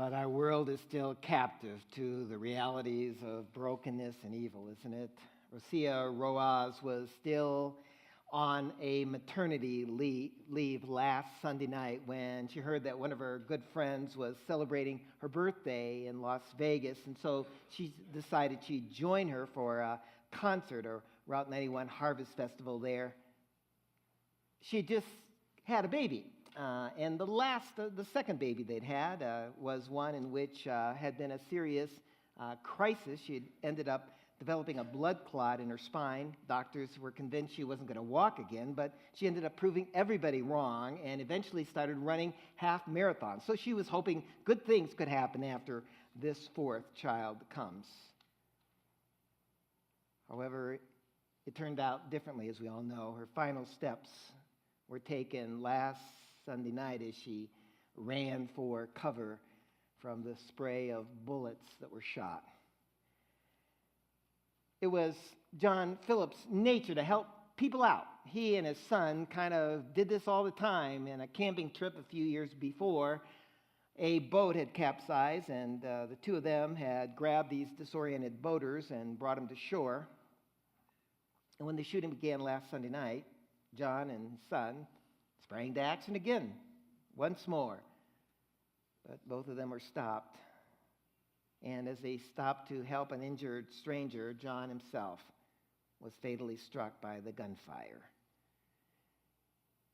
But our world is still captive to the realities of brokenness and evil, isn't it? Rosia Roaz was still on a maternity leave last Sunday night when she heard that one of her good friends was celebrating her birthday in Las Vegas. And so she decided she'd join her for a concert or Route 91 Harvest Festival there. She just had a baby. And the second baby they'd had was one in which had been a serious crisis. She had ended up developing a blood clot in her spine. Doctors were convinced she wasn't going to walk again, but she ended up proving everybody wrong and eventually started running half marathons. So she was hoping good things could happen after this fourth child comes. However, it turned out differently, as we all know. Her final steps were taken last Sunday night as she ran for cover from the spray of bullets that were shot. It was John Phillips' nature to help people out. He and his son kind of did this all the time. In a camping trip a few years before, a boat had capsized, and the two of them had grabbed these disoriented boaters and brought them to shore. And when the shooting began last Sunday night, John and his son sprang to action again, once more. But both of them were stopped. And as they stopped to help an injured stranger, John himself was fatally struck by the gunfire.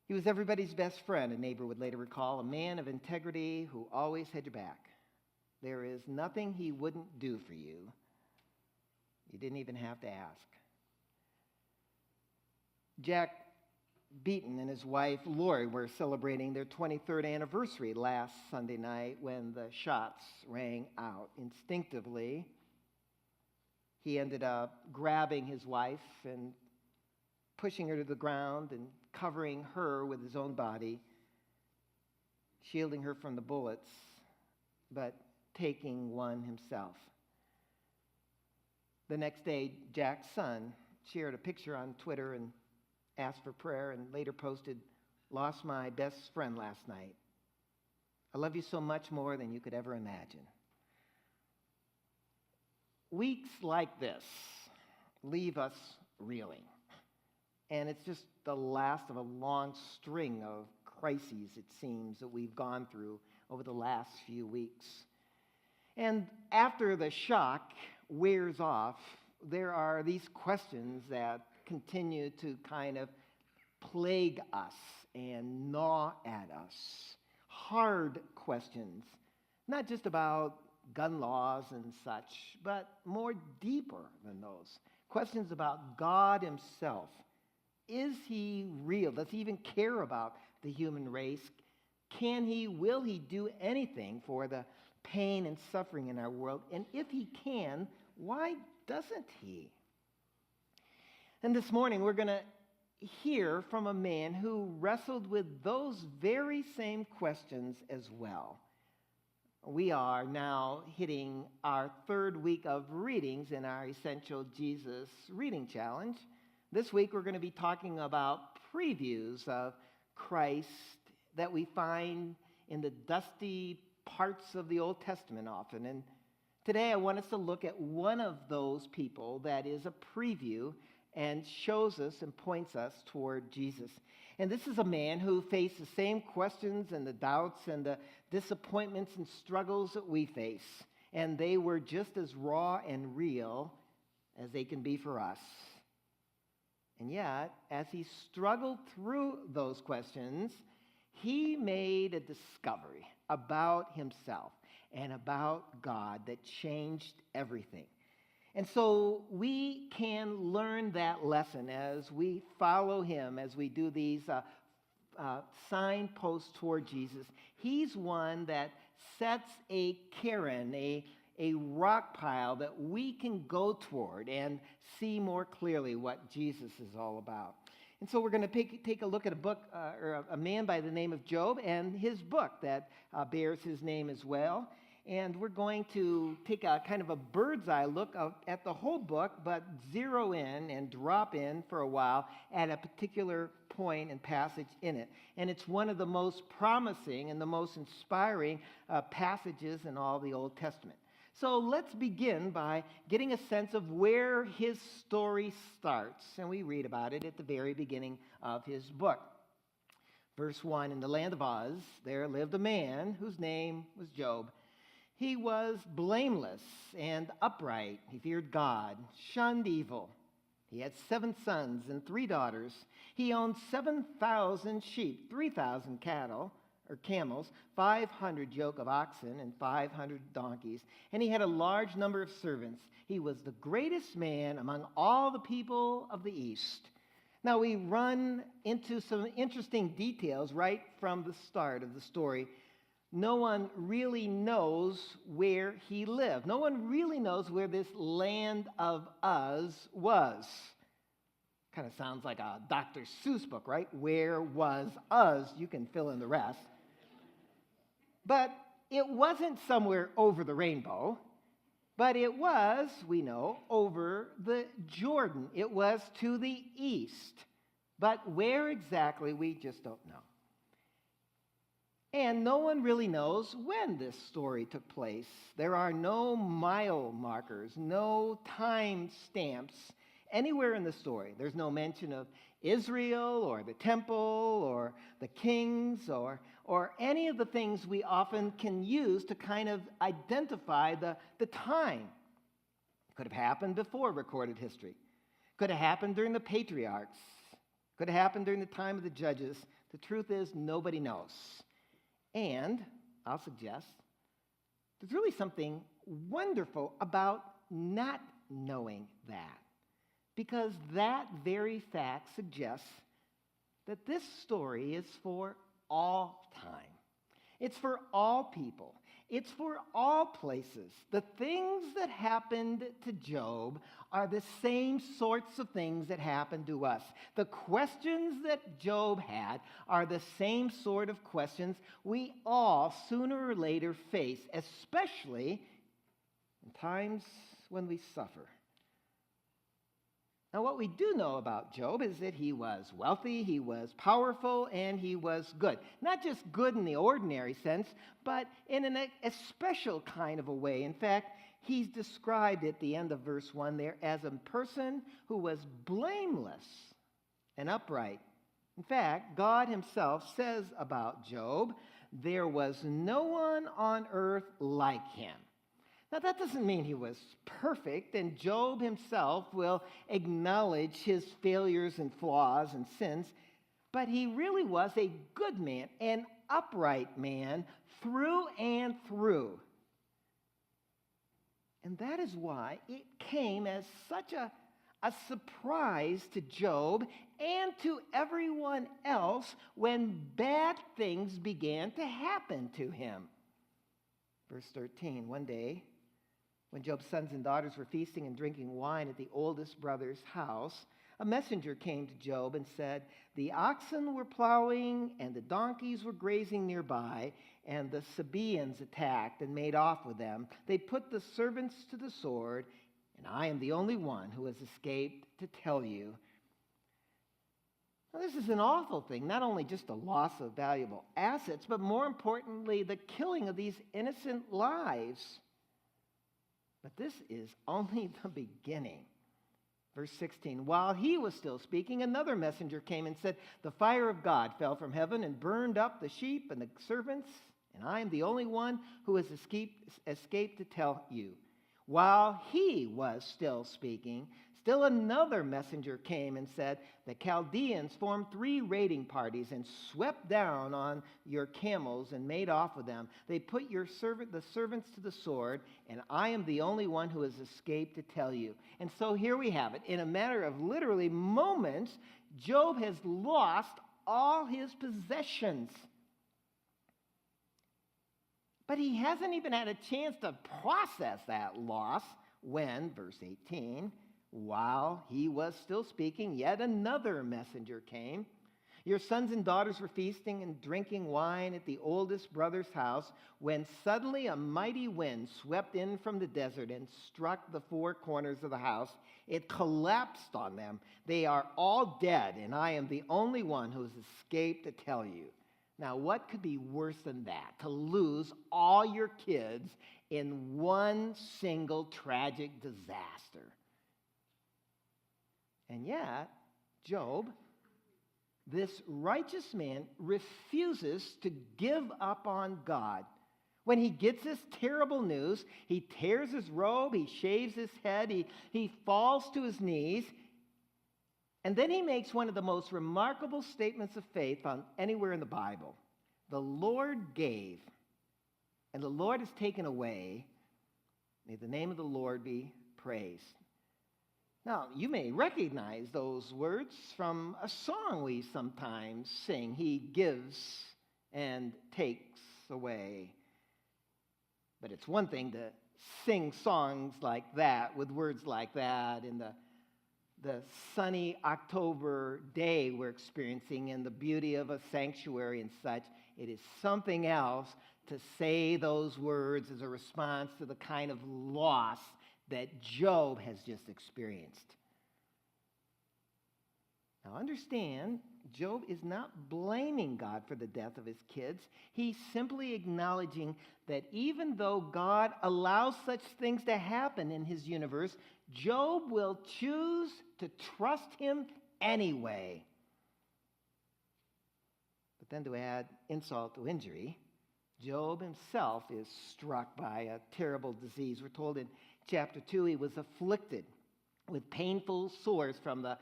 He was everybody's best friend, a neighbor would later recall, a man of integrity who always had your back. There is nothing he wouldn't do for you. You didn't even have to ask. Jack Beaton and his wife Lori were celebrating their 23rd anniversary last Sunday night when the shots rang out. Instinctively, he ended up grabbing his wife and pushing her to the ground and covering her with his own body, shielding her from the bullets, but taking one himself. The next day, Jack's son shared a picture on Twitter and asked for prayer, and later posted, "Lost my best friend last night. I love you so much more than you could ever imagine." Weeks like this leave us reeling. And it's just the last of a long string of crises, it seems, that we've gone through over the last few weeks. And after the shock wears off, there are these questions that continue to kind of plague us and gnaw at us. Hard questions, not just about gun laws and such, but more deeper than those. Questions about God himself. Is he real? Does he even care about the human race? Will he do anything for the pain and suffering in our world? And if he can, why doesn't he? And this morning, we're going to hear from a man who wrestled with those very same questions as well. We are now hitting our third week of readings in our Essential Jesus Reading Challenge. This week, we're going to be talking about previews of Christ that we find in the dusty parts of the Old Testament often. And today, I want us to look at one of those people that is a preview and shows us and points us toward Jesus. And this is a man who faced the same questions and the doubts and the disappointments and struggles that we face. And they were just as raw and real as they can be for us. And yet, as he struggled through those questions, he made a discovery about himself and about God that changed everything. And so we can learn that lesson as we follow him, as we do these signposts toward Jesus. He's one that sets a cairn, a rock pile that we can go toward and see more clearly what Jesus is all about. And so we're going to take a look at a book, or a man by the name of Job, and his book that bears his name as well. And we're going to take a kind of a bird's eye look at the whole book, but zero in and drop in for a while at a particular point and passage in it. And it's one of the most promising and the most inspiring passages in all the Old Testament. So let's begin by getting a sense of where his story starts. And we read about it at the very beginning of his book. Verse 1, in the land of Uz, there lived a man whose name was Job. He was blameless and upright. He feared God, shunned evil. He had 7 sons and 3 daughters. He owned 7,000 sheep, 3,000 cattle or camels, 500 yoke of oxen, and 500 donkeys. And he had a large number of servants. He was the greatest man among all the people of the East. Now we run into some interesting details right from the start of the story. No one really knows where he lived. No one really knows where this land of Uz was. Kind of sounds like a Dr. Seuss book, right? Where was Uz? You can fill in the rest. But it wasn't somewhere over the rainbow, but it was, we know, over the Jordan. It was to the east. But where exactly, we just don't know. And no one really knows when this story took place. There are no mile markers, no time stamps anywhere in the story. There's no mention of Israel or the temple or the kings or any of the things we often can use to kind of identify the time. It could have happened before recorded history. Could have happened during the patriarchs. Could have happened during the time of the judges. The truth is, nobody knows. And I'll suggest there's really something wonderful about not knowing that, because that very fact suggests that this story is for all time. It's for all people. It's for all places. The things that happened to Job are the same sorts of things that happened to us. The questions that Job had are the same sort of questions we all sooner or later face, especially in times when we suffer. Now, what we do know about Job is that he was wealthy, he was powerful, and he was good. Not just good in the ordinary sense, but in a special kind of a way. In fact, he's described at the end of verse 1 there as a person who was blameless and upright. In fact, God himself says about Job, there was no one on earth like him. Now, that doesn't mean he was perfect, and Job himself will acknowledge his failures and flaws and sins, but he really was a good man, an upright man through and through. And that is why it came as such a surprise to Job and to everyone else when bad things began to happen to him. Verse 13, one day, when Job's sons and daughters were feasting and drinking wine at the oldest brother's house, a messenger came to Job and said, the oxen were plowing and the donkeys were grazing nearby, and the Sabaeans attacked and made off with them. They put the servants to the sword, and I am the only one who has escaped to tell you. Now, this is an awful thing, not only just the loss of valuable assets, but more importantly, the killing of these innocent lives. But this is only the beginning. Verse 16, while he was still speaking, another messenger came and said, the fire of God fell from heaven and burned up the sheep and the servants, and I am the only one who has escaped to tell you. While he was still speaking, still another messenger came and said, the Chaldeans formed 3 raiding parties and swept down on your camels and made off with them. They put the servants to the sword, and I am the only one who has escaped to tell you. And so here we have it. In a matter of literally moments, Job has lost all his possessions. But he hasn't even had a chance to process that loss when, verse 18, while he was still speaking, yet another messenger came. Your sons and daughters were feasting and drinking wine at the oldest brother's house when suddenly a mighty wind swept in from the desert and struck the four corners of the house. It collapsed on them. They are all dead, and I am the only one who has escaped to tell you. Now, what could be worse than that? To lose all your kids in one single tragic disaster. And yet, Job, this righteous man, refuses to give up on God. When he gets this terrible news, he tears his robe, he shaves his head, he falls to his knees, and then he makes one of the most remarkable statements of faith found anywhere in the Bible. The Lord gave, and the Lord has taken away. May the name of the Lord be praised. Now, you may recognize those words from a song we sometimes sing. He gives and takes away. But it's one thing to sing songs like that, with words like that, in the sunny October day we're experiencing and the beauty of a sanctuary and such. It is something else to say those words as a response to the kind of loss that Job has just experienced. Now understand, Job is not blaming God for the death of his kids. He's simply acknowledging that even though God allows such things to happen in his universe, Job will choose to trust him anyway. But then to add insult to injury, Job himself is struck by a terrible disease. We're told in chapter 2 he was afflicted with painful sores from the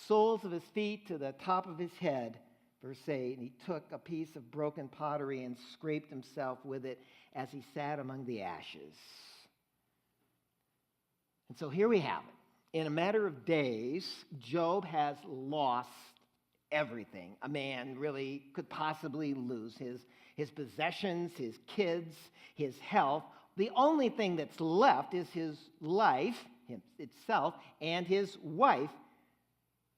soles of his feet to the top of his head. Verse 8, and he took a piece of broken pottery and scraped himself with it as he sat among the ashes. And so here we have it. In a matter of days, Job has lost everything a man really could possibly lose. His possessions, his kids, his health. The only thing that's left is his life itself and his wife.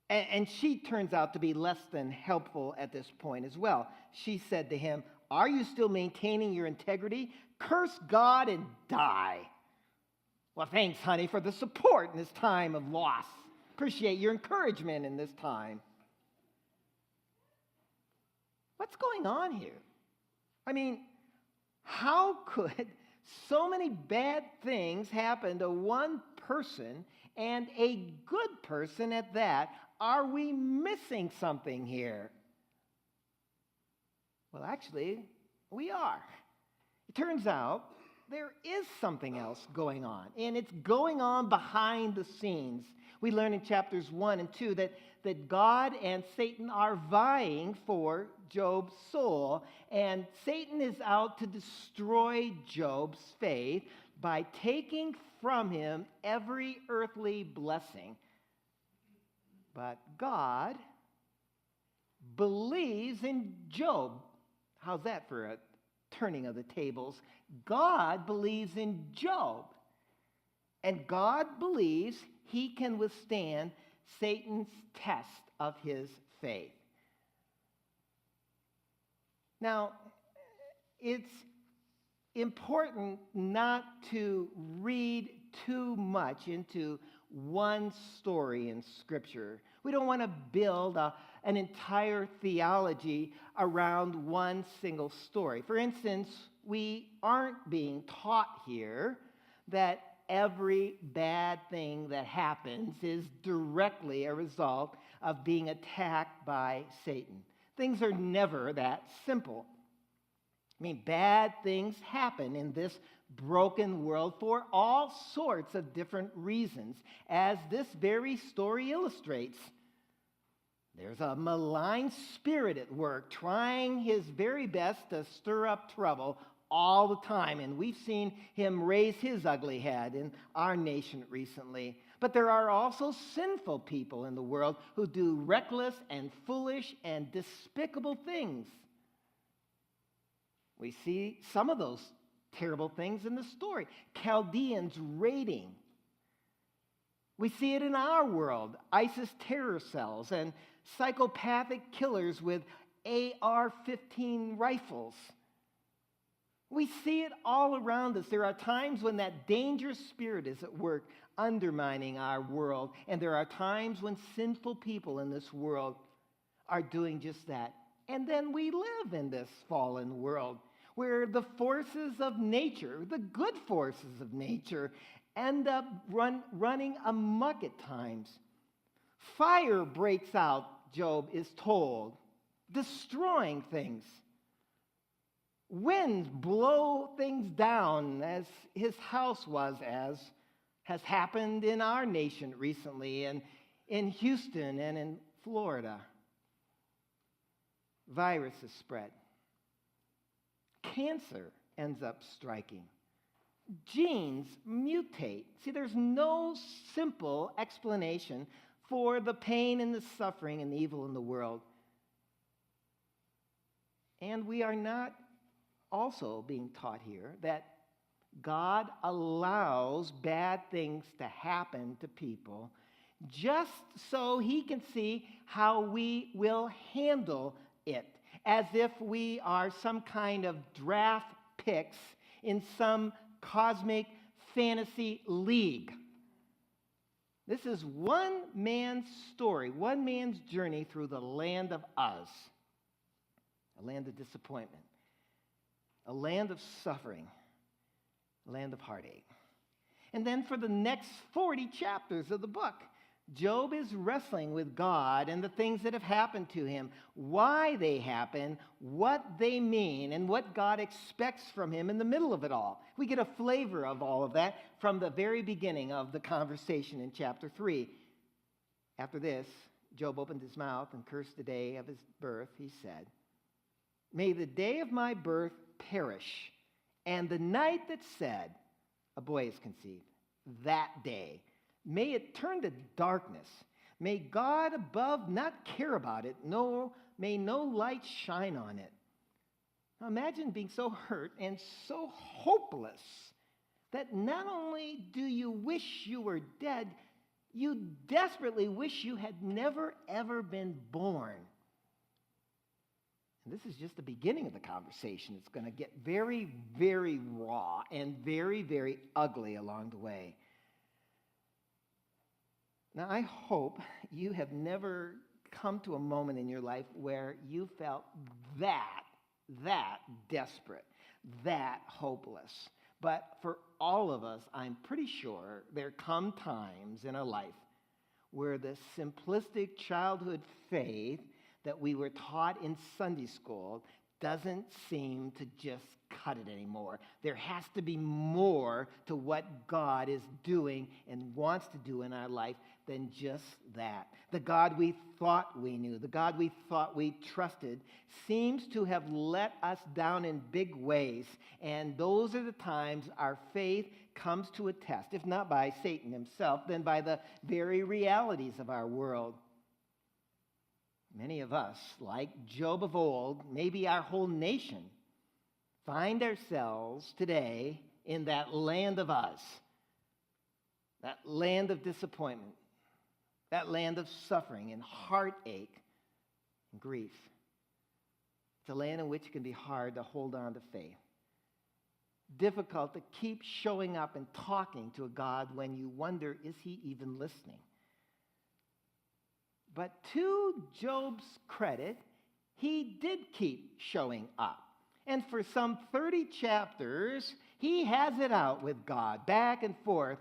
And she turns out to be less than helpful at this point as well. She said to him, "Are you still maintaining your integrity? Curse God and die." Well, thanks, honey, for the support in this time of loss. Appreciate your encouragement in this time. What's going on here? I mean, how could so many bad things happen to one person, and a good person at that? Are we missing something here? Well, actually, we are. It turns out there is something else going on, and it's going on behind the scenes. We learn in chapters 1 and 2 that God and Satan are vying for Job's soul, and Satan is out to destroy Job's faith by taking from him every earthly blessing. But God believes in Job. How's that for a turning of the tables? God believes in Job. And God believes he can withstand Satan's test of his faith. Now, it's important not to read too much into one story in Scripture. We don't want to build an entire theology around one single story. For instance, we aren't being taught here that every bad thing that happens is directly a result of being attacked by Satan. Things are never that simple. I mean, bad things happen in this broken world for all sorts of different reasons, as this very story illustrates. There's a malign spirit at work trying his very best to stir up trouble all the time, and we've seen him raise his ugly head in our nation recently. But there are also sinful people in the world who do reckless and foolish and despicable things. We see some of those terrible things in the story. Chaldeans raiding. We see it in our world. ISIS terror cells and psychopathic killers with AR-15 rifles. We see it all around us. There are times when that dangerous spirit is at work undermining our world, and there are times when sinful people in this world are doing just that. And then we live in this fallen world where the forces of nature, the good forces of nature, end up running amok at times. Fire breaks out, Job is told, destroying things. Winds blow things down, as his house was, as has happened in our nation recently, and in Houston and in Florida. Viruses spread. Cancer ends up striking. Genes mutate. See, there's no simple explanation for the pain and the suffering and the evil in the world. And we are not also being taught here that God allows bad things to happen to people just so he can see how we will handle it, as if we are some kind of draft picks in some cosmic fantasy league. This is one man's story, one man's journey through the land of Uz, a land of disappointment, a land of suffering, a land of heartache. And then for the next 40 chapters of the book, Job is wrestling with God and the things that have happened to him, why they happen, what they mean, and what God expects from him in the middle of it all. We get a flavor of all of that from the very beginning of the conversation in chapter 3. After this, Job opened his mouth and cursed the day of his birth. He said, "May the day of my birth perish, and the night that said, a boy is conceived, that day. May it turn to darkness. May God above not care about it, may no light shine on it." Now imagine being so hurt and so hopeless that not only do you wish you were dead, you desperately wish you had never, ever been born. And this is just the beginning of the conversation. It's going to get very, very raw and very, very ugly along the way. Now, I hope you have never come to a moment in your life where you felt that desperate, that hopeless. But for all of us, I'm pretty sure there come times in our life where the simplistic childhood faith that we were taught in Sunday school doesn't seem to just cut it anymore. There has to be more to what God is doing and wants to do in our life than just that. The God we thought we knew, the God we thought we trusted, seems to have let us down in big ways. And those are the times our faith comes to a test, if not by Satan himself, then by the very realities of our world. Many of us, like Job of old, maybe our whole nation, find ourselves today in that land of Uz, that land of disappointment, that land of suffering and heartache and grief. It's a land in which it can be hard to hold on to faith, difficult to keep showing up and talking to a God when you wonder, is he even listening? But to Job's credit, he did keep showing up. And for some 30 chapters, he has it out with God, back and forth.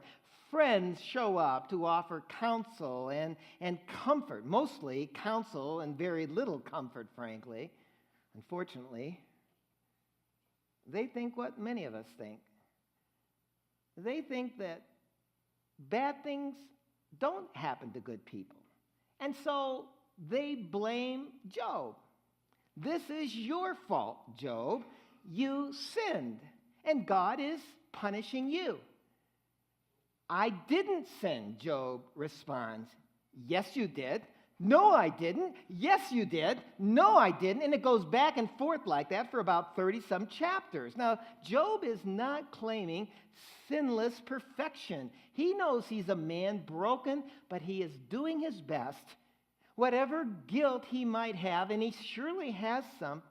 Friends show up to offer counsel and comfort, mostly counsel and very little comfort, frankly. Unfortunately, they think what many of us think. They think that bad things don't happen to good people. And so they blame Job. This is your fault, Job. You sinned, and God is punishing you. I didn't sin, Job responds. Yes, you did. No, I didn't. Yes, you did. No, I didn't. And it goes back and forth like that for about 30-some chapters. Now, Job is not claiming sinless perfection. He knows he's a man broken, but he is doing his best Whatever guilt he might have, and he surely has some,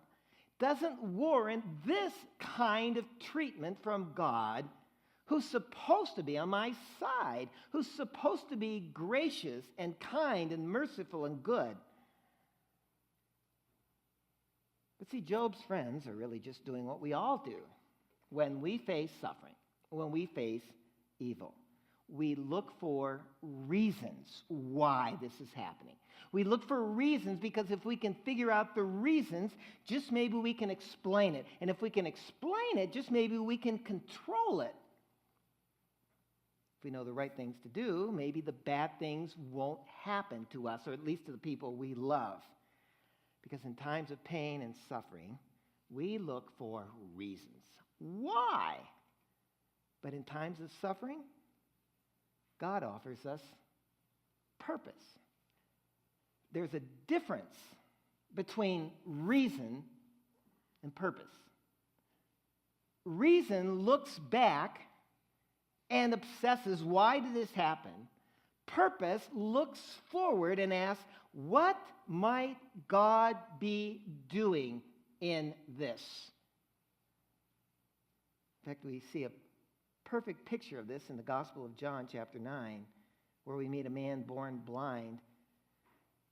doesn't warrant this kind of treatment from God, who's supposed to be on my side, who's supposed to be gracious and kind and merciful and good. But see, Job's friends are really just doing what we all do when we face suffering, when we face evil. We look for reasons why this is happening. We look for reasons because if we can figure out the reasons, just maybe we can explain it. And if we can explain it, just maybe we can control it. If we know the right things to do, maybe the bad things won't happen to us, or at least to the people we love. Because in times of pain and suffering, we look for reasons. Why? But in times of suffering, God offers us purpose. There's a difference between reason and purpose. Reason looks back and obsesses, why did this happen? Purpose looks forward and asks, what might God be doing in this? In fact, we see a perfect picture of this in the Gospel of John, chapter 9, where we meet a man born blind.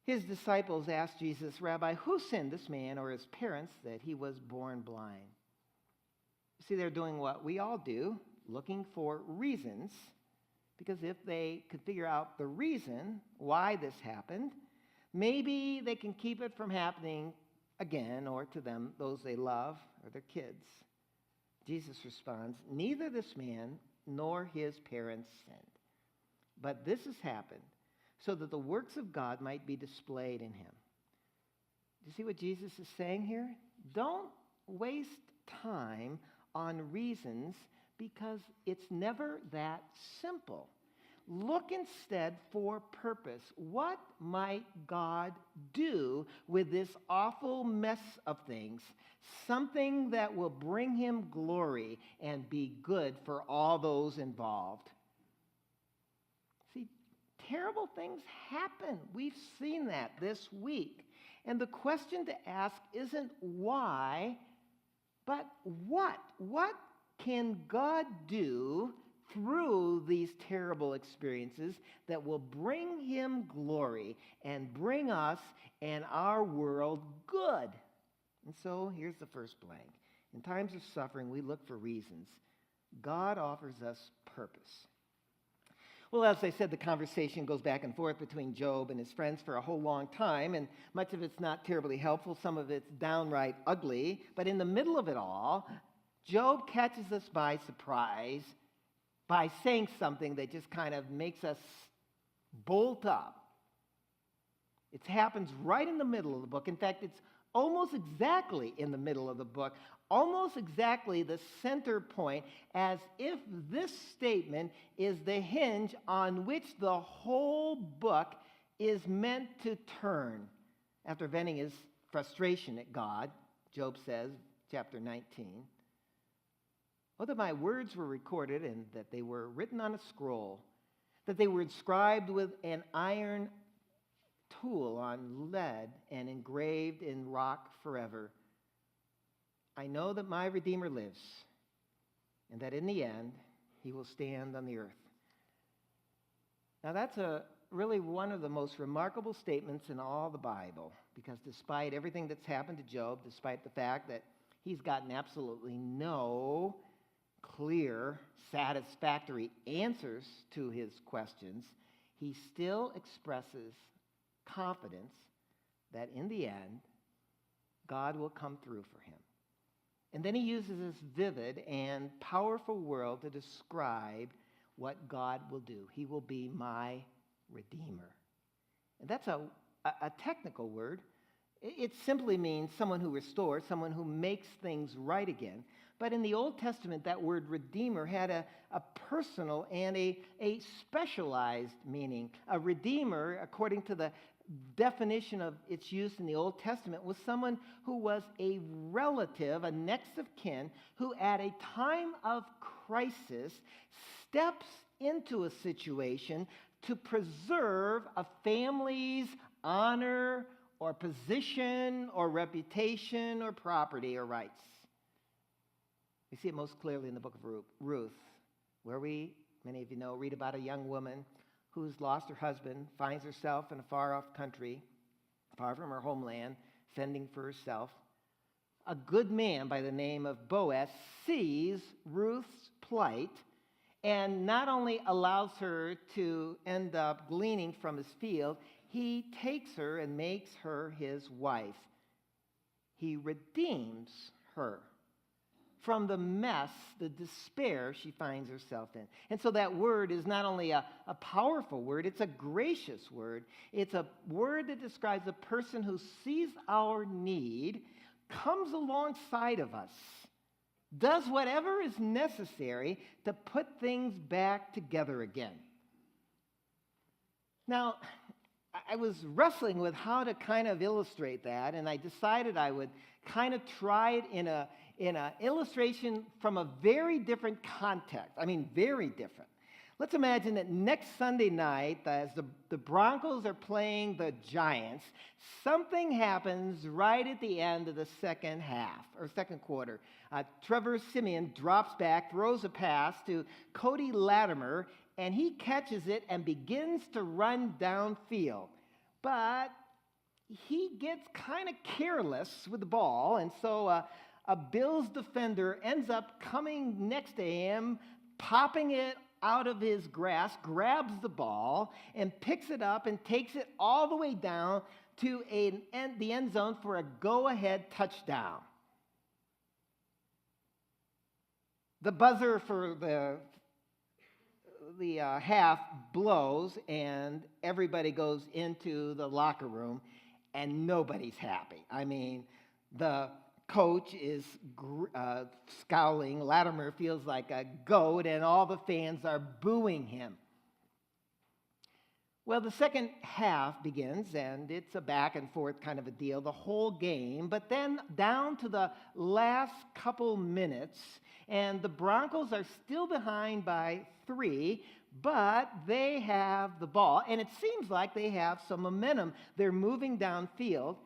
His disciples asked Jesus, Rabbi, who sinned, this man or his parents, that he was born blind? See, they're doing what we all do, looking for reasons, because if they could figure out the reason why this happened, maybe they can keep it from happening again, or to them, those they love, or their kids. Jesus responds, neither this man nor his parents sinned, but this has happened so that the works of God might be displayed in him. Do you see what Jesus is saying here? Don't waste time on reasons because it's never that simple. Look instead for purpose. What might God do with this awful mess of things? Something that will bring him glory and be good for all those involved. See, terrible things happen. We've seen that this week. And the question to ask isn't why, but what? What can God do through these terrible experiences that will bring him glory and bring us and our world good? And so here's the first blank. In times of suffering, we look for reasons. God offers us purpose. Well, as I said, the conversation goes back and forth between Job and his friends for a whole long time, and much of it's not terribly helpful. Some of it's downright ugly. But in the middle of it all, Job catches us by surprise by saying something that just kind of makes us bolt up. It happens right in the middle of the book. In fact, it's almost exactly in the middle of the book, almost exactly the center point, as if this statement is the hinge on which the whole book is meant to turn. After venting his frustration at God, Job says, chapter 19, oh, that my words were recorded and that they were written on a scroll, that they were inscribed with an iron tool on lead and engraved in rock forever. I know that my Redeemer lives, and that in the end, he will stand on the earth. Now that's really one of the most remarkable statements in all the Bible, because despite everything that's happened to Job, despite the fact that he's gotten absolutely no clear, satisfactory answers to his questions, he still expresses confidence that in the end, God will come through for him. And then he uses this vivid and powerful word to describe what God will do. He will be my Redeemer. And that's a technical word. It simply means someone who restores, someone who makes things right again. But in the Old Testament, that word Redeemer had a personal and a specialized meaning. A Redeemer, according to the definition of its use in the Old Testament, was someone who was a relative, a next of kin, who at a time of crisis steps into a situation to preserve a family's honor or position or reputation or property or rights. We see it most clearly in the book of Ruth, where we, many of you know, read about a young woman who's lost her husband, finds herself in a far-off country, far from her homeland, fending for herself. A good man by the name of Boaz sees Ruth's plight and not only allows her to end up gleaning from his field, he takes her and makes her his wife. He redeems her from the mess, the despair she finds herself in. And so that word is not only a powerful word, it's a gracious word. It's a word that describes a person who sees our need, comes alongside of us, does whatever is necessary to put things back together again. Now, I was wrestling with how to kind of illustrate that, and I decided I would kind of try it in an illustration from a very different context. I mean, very different. Let's imagine that next Sunday night, as the Broncos are playing the Giants, something happens right at the end of the second half, or second quarter. Trevor Siemian drops back, throws a pass to Cody Latimer, and he catches it and begins to run downfield. But he gets kind of careless with the ball, and so a Bills defender ends up coming next to him, popping it out of his grasp, grabs the ball, and picks it up and takes it all the way down to the end zone for a go-ahead touchdown. The buzzer for the half blows, and everybody goes into the locker room, and nobody's happy. I mean, the coach is scowling. Latimer feels like a goat, and all the fans are booing him. Well, the second half begins, and it's a back and forth kind of a deal, the whole game. But then down to the last couple minutes, and the Broncos are still behind by 3, but they have the ball, and it seems like they have some momentum. They're moving downfield.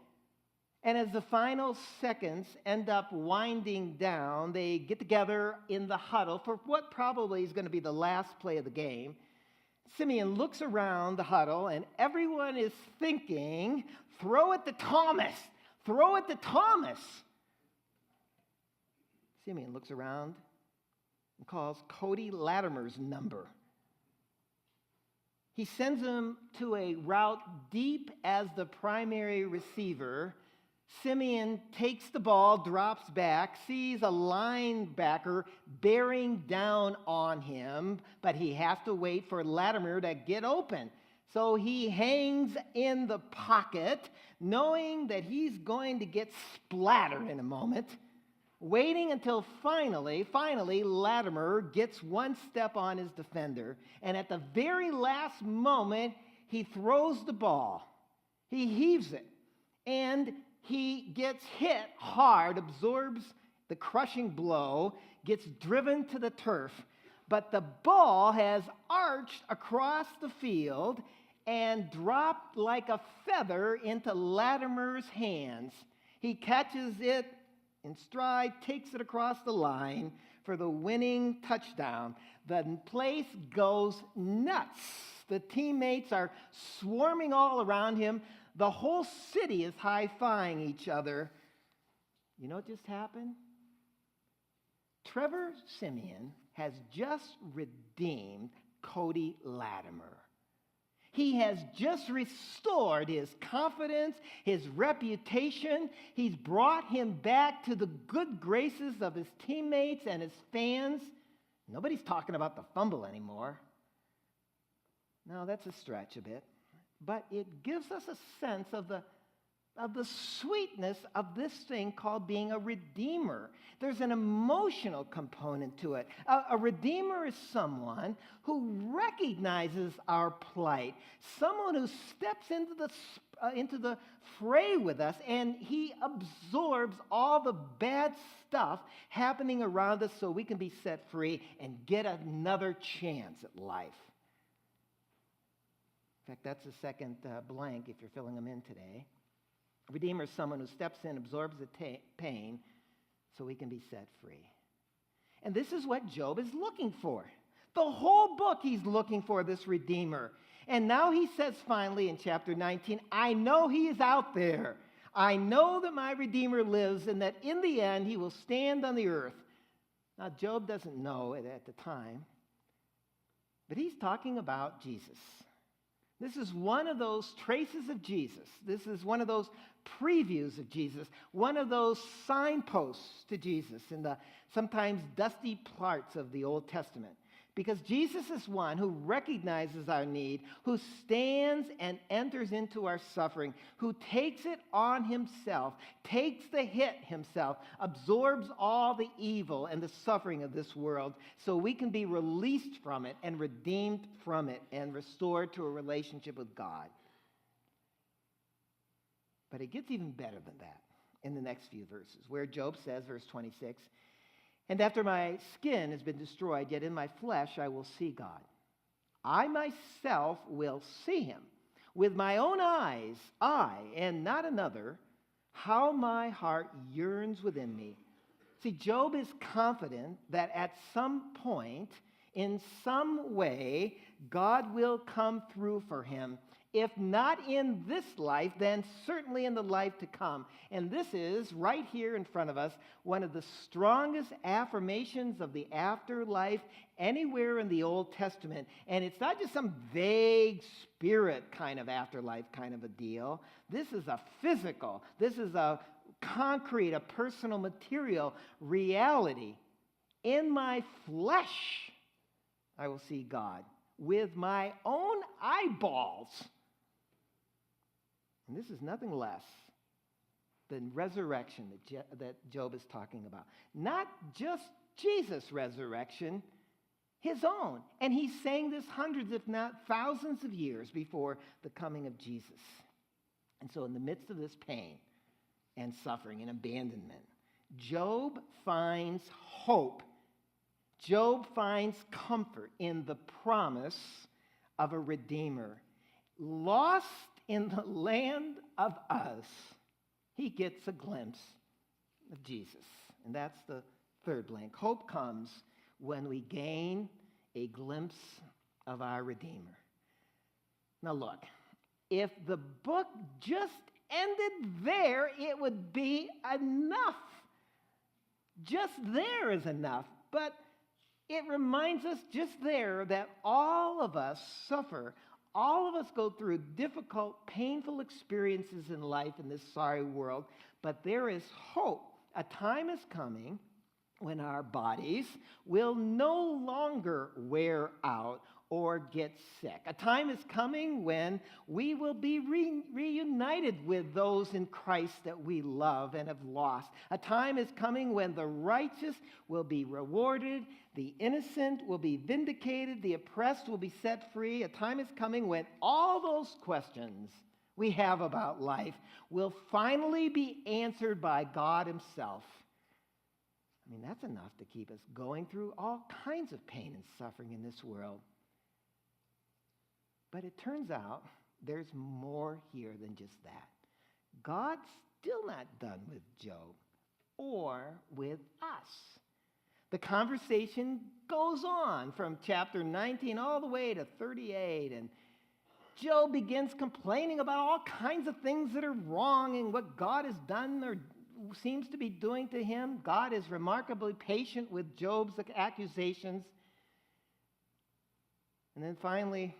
And as the final seconds end up winding down, they get together in the huddle for what probably is going to be the last play of the game. Simeon looks around the huddle, and everyone is thinking, throw it to Thomas, throw it to Thomas. Simeon looks around and calls Cody Latimer's number. He sends him to a route deep as the primary receiver. Simeon takes the ball, drops back, sees a linebacker bearing down on him, but he has to wait for Latimer to get open. So he hangs in the pocket, knowing that he's going to get splattered in a moment, waiting until finally, Latimer gets one step on his defender, and at the very last moment, he throws the ball. He heaves it, and he gets hit hard, absorbs the crushing blow, gets driven to the turf, but the ball has arched across the field and dropped like a feather into Latimer's hands. He catches it in stride, takes it across the line for the winning touchdown. The place goes nuts. The teammates are swarming all around him. The whole city is high-fiving each other. You know what just happened? Trevor Siemian has just redeemed Cody Latimer. He has just restored his confidence, his reputation. He's brought him back to the good graces of his teammates and his fans. Nobody's talking about the fumble anymore. No, that's a stretch a bit. But it gives us a sense of the sweetness of this thing called being a redeemer. There's an emotional component to it. A redeemer is someone who recognizes our plight, someone who steps into the fray with us, and he absorbs all the bad stuff happening around us so we can be set free and get another chance at life. In fact, that's the second blank if you're filling them in today. A redeemer is someone who steps in, absorbs the pain so we can be set free. And this is what Job is looking for. The whole book he's looking for this redeemer. And now he says finally in chapter 19, I know he is out there. I know that my redeemer lives and that in the end he will stand on the earth. Now Job doesn't know it at the time, but he's talking about Jesus. This is one of those traces of Jesus. This is one of those previews of Jesus, one of those signposts to Jesus in the sometimes dusty parts of the Old Testament. Because Jesus is one who recognizes our need, who stands and enters into our suffering, who takes it on himself, takes the hit himself, absorbs all the evil and the suffering of this world so we can be released from it and redeemed from it and restored to a relationship with God. But it gets even better than that in the next few verses, where Job says, verse 26, and after my skin has been destroyed, yet in my flesh I will see God. I myself will see him. With my own eyes, I, and not another, how my heart yearns within me. See, Job is confident that at some point, in some way, God will come through for him. If not in this life, then certainly in the life to come. And this is, right here in front of us, one of the strongest affirmations of the afterlife anywhere in the Old Testament. And it's not just some vague spirit kind of afterlife kind of a deal. This is a physical, this is a concrete, a personal material reality. In my flesh, I will see God with my own eyeballs. And this is nothing less than resurrection that Job is talking about. Not just Jesus' resurrection, his own. And he's saying this hundreds, if not thousands of years before the coming of Jesus. And so in the midst of this pain and suffering and abandonment, Job finds hope. Job finds comfort in the promise of a redeemer. Lost in the land of us, he gets a glimpse of Jesus. And that's the third blank. Hope comes when we gain a glimpse of our Redeemer. Now look, if the book just ended there, it would be enough. Just there is enough. But it reminds us just there that all of us suffer. All of us go through difficult, painful experiences in life in this sorry world, but there is hope. A time is coming when our bodies will no longer wear out or get sick. A time is coming when we will be reunited with those in Christ that we love and have lost. A time is coming when the righteous will be rewarded, the innocent will be vindicated, the oppressed will be set free. A time is coming when all those questions we have about life will finally be answered by God himself. I mean, that's enough to keep us going through all kinds of pain and suffering in this world. But it turns out there's more here than just that. God's still not done with Job or with us. The conversation goes on from chapter 19 all the way to 38, and Job begins complaining about all kinds of things that are wrong and what God has done or seems to be doing to him. God is remarkably patient with Job's accusations. And then finally,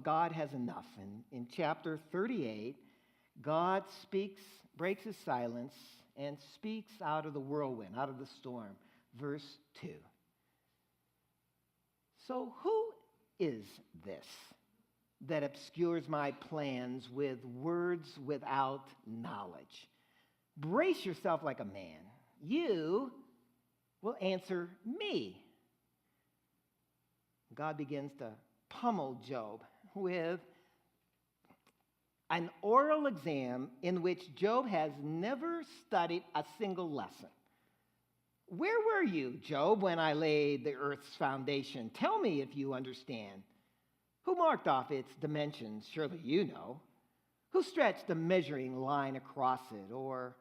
God has enough. And in chapter 38, God breaks his silence, and speaks out of the whirlwind, out of the storm. Verse 2. So who is this that obscures my plans with words without knowledge? Brace yourself like a man. You will answer me. God begins to pummel Job with an oral exam in which Job has never studied a single lesson. Where were you, Job, when I laid the earth's foundation? Tell me if you understand. Who marked off its dimensions? Surely you know. Who stretched the measuring line across it? Or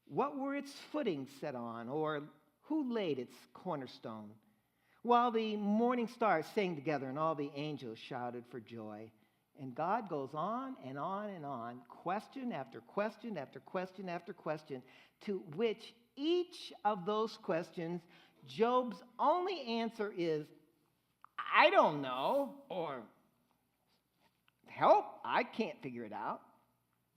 what were its footings set on? Or who laid its cornerstone? While the morning stars sang together and all the angels shouted for joy. And God goes on and on and on, question after question after question after question, to which each of those questions, Job's only answer is, I don't know, or help, I can't figure it out.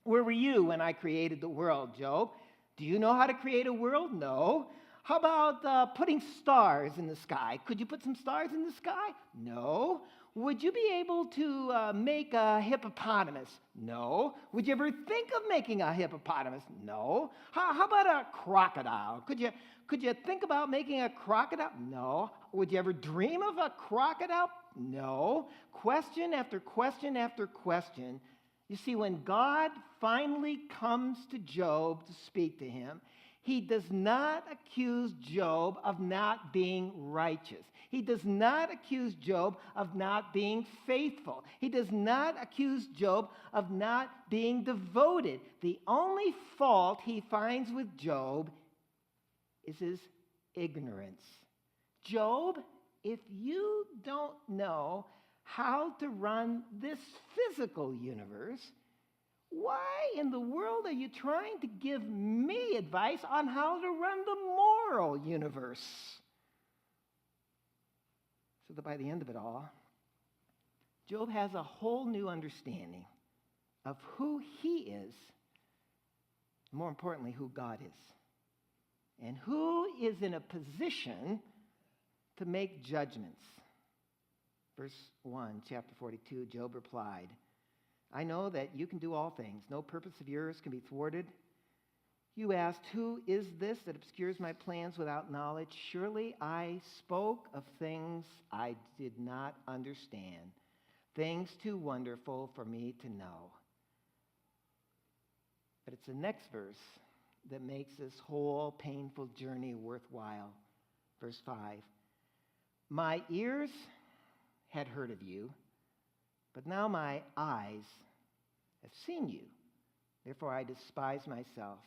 Where were you when I created the world, Job? Do you know how to create a world? No. How about putting stars in the sky? Could you put some stars in the sky? No. Would you be able to make a hippopotamus? No. Would you ever think of making a hippopotamus? No. How about a crocodile? Could you think about making a crocodile? No. Would you ever dream of a crocodile? No. Question after question after question. You see, when God finally comes to Job to speak to him, he does not accuse Job of not being righteous. He does not accuse Job of not being faithful. He does not accuse Job of not being devoted. The only fault he finds with Job is his ignorance. Job, if you don't know how to run this physical universe, why in the world are you trying to give me advice on how to run the moral universe? So that by the end of it all, Job has a whole new understanding of who he is, more importantly, who God is, and who is in a position to make judgments. Verse 1, chapter 42, Job replied, I know that you can do all things. No purpose of yours can be thwarted. You asked, who is this that obscures my plans without knowledge? Surely I spoke of things I did not understand, things too wonderful for me to know. But it's the next verse that makes this whole painful journey worthwhile. Verse 5, my ears had heard of you, but now my eyes have seen you. Therefore I despise myself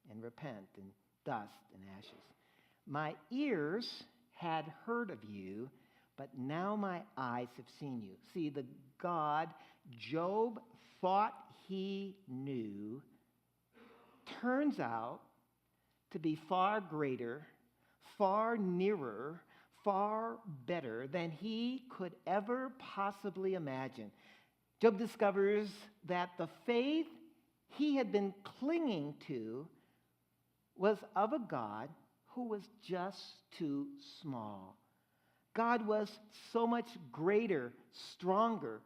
and repent in dust and ashes. My ears had heard of you, but now my eyes have seen you. See, the God Job thought he knew turns out to be far greater, far nearer, far better than he could ever possibly imagine. Job discovers that the faith he had been clinging to was of a God who was just too small. God was so much greater, stronger,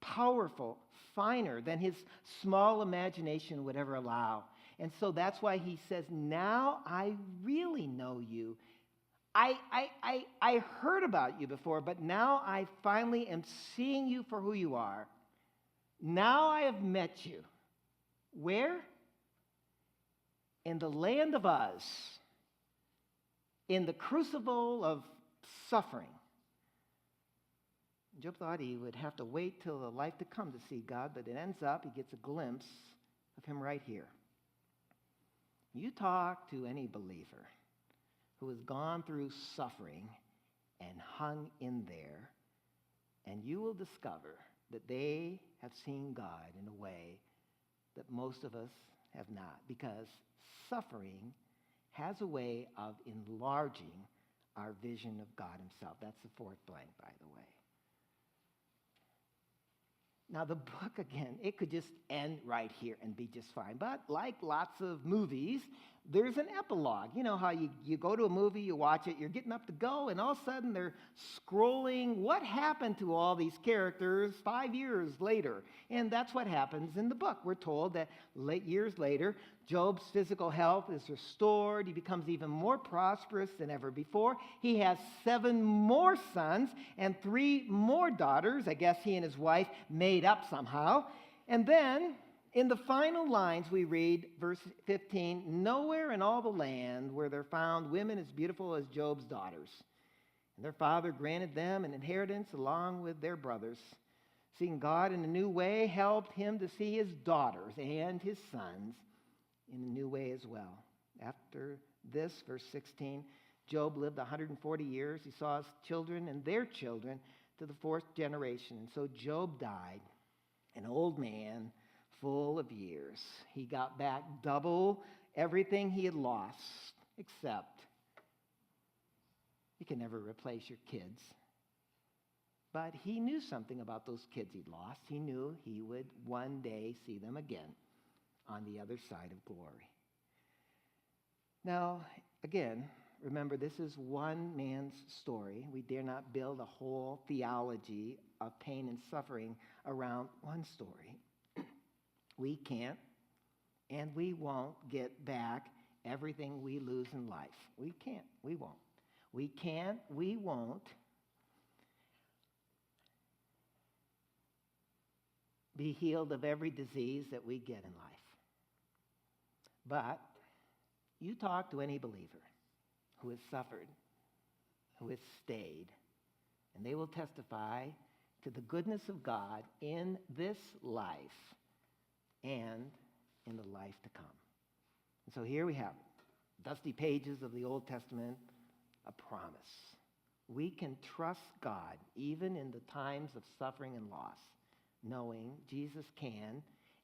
powerful, finer than his small imagination would ever allow. And so that's why he says, now I really know you. I heard about you before, but now I finally am seeing you for who you are. Now I have met you. Where? In the land of Uz, in the crucible of suffering. Job thought he would have to wait till the life to come to see God, but it ends up he gets a glimpse of him right here. You talk to any believer who has gone through suffering and hung in there, and you will discover that they have seen God in a way that most of us have not, because suffering has a way of enlarging our vision of God himself. That's the fourth blank, by the way. Now, the book, again, it could just end right here and be just fine. But like lots of movies, there's an epilogue. You know how you go to a movie, you watch it, you're getting up to go, and all of a sudden they're scrolling what happened to all these characters 5 years later. And that's what happens in the book. We're told that years later, Job's physical health is restored. He becomes even more prosperous than ever before. He has 7 more sons and 3 more daughters. I guess he and his wife made up somehow. And then in the final lines we read, verse 15, nowhere in all the land were there found women as beautiful as Job's daughters. And their father granted them an inheritance along with their brothers. Seeing God in a new way helped him to see his daughters and his sons in a new way as well. After this, verse 16, Job lived 140 years. He saw his children and their children to the fourth generation. And so Job died, an old man, full of years. He got back double everything he had lost, except you can never replace your kids. But he knew something about those kids he'd lost. He knew he would one day see them again on the other side of glory. Now, again, remember, this is one man's story. We dare not build a whole theology of pain and suffering around one story. We can't and we won't get back everything we lose in life. We can't. We won't. We can't. We won't be healed of every disease that we get in life. But you talk to any believer who has suffered, who has stayed, and they will testify to the goodness of God in this life and in the life to come. And so here we have it. Dusty pages of the Old Testament, a promise. We can trust God even in the times of suffering and loss, knowing Jesus can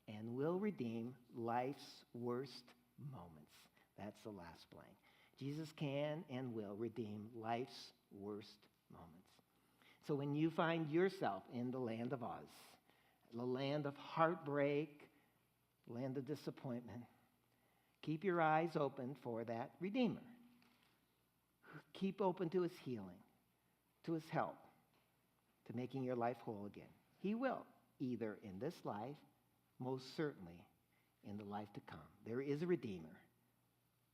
and will redeem life's worst moments. That's the last blank. Jesus can and will redeem life's worst moments. So when you find yourself in the land of Oz, the land of heartbreak, land of disappointment, keep your eyes open for that Redeemer. Keep open to his healing, to his help, to making your life whole again. He will, either in this life, most certainly in the life to come. There is a Redeemer.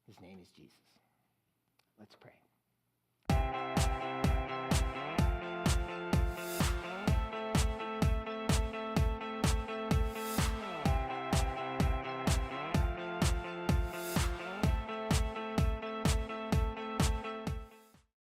His name is Jesus. Let's pray.